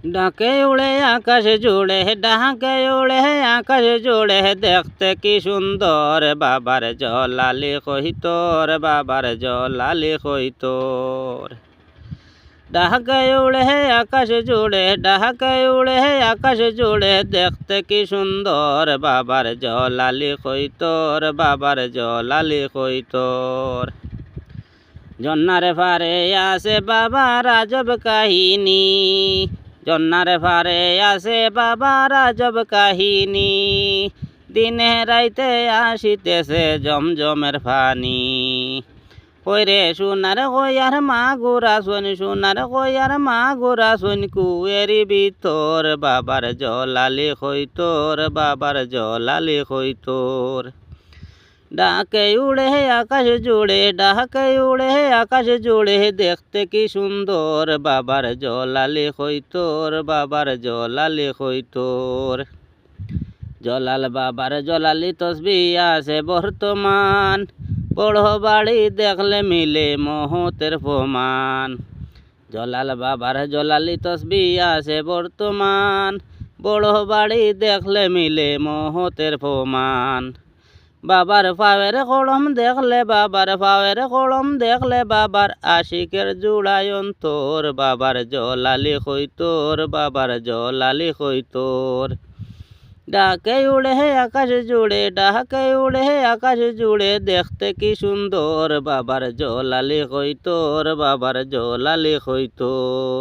ডাকে উড়ে আকাশ জুড়ে, ডাকে উড়ে আকাশ জুড়ে, দেখতে কি সুন্দর বাবার জলালি কইতোর, বাবার জলালি কইতোর। ডাকে উড়ে আকাশ জুড়ে, ডাকে উড়ে আকাশ জুড়ে, দেখতে কি সুন্দর বাবার জলালি কইতোর, বাবার জলালি কইতোর। জন্নার ফারে আছে বাবার আজব কাহিনী, জন্নার ফারে আছে বাবার আজব কাহিনী, দিনে রাইতে আসিতেছে জমজমের পানি। কইরে সোনার কইয়ার মা গোরা শোন, সোনার কইয়ার মা গোরা শোন, কুয়েরি ভিতর বাবার জলালি কইতোর, বাবার জলালি কইতোর। ডাকে উড়ে আকাশ জুড়ে, ডাকে উড়ে আকাশ জুড়ে, দেখতে কি সুন্দর বাবার জলালি কইতোর, বাবার জলালি কইতোর। জলাল বাবার জলালি তসবি আছে বর্তমান, বড় বাড়ি দেখলে মিলে মহতের প্রমাণ। জলাল বাবার জলালি তসবি আছে বর্তমান, বড় বাড়ি দেখলে মিলে মহতের প্রমাণ। বাবার পাওয়ের কলম দেখলে, বাবার পাওয়ের কলম দেখলে, বাবার আশিকের জুড়ায় অন্তর, বাবার জলালি কইতোর, বাবার জলালি কইতোর। ডাকে উড়ে আকাশ জুড়ে, ডাকে উড়ে আকাশ জুড়ে, দেখতে কি সুন্দর বাবার জলালি কইতোর, বাবার জলালি কইতোর।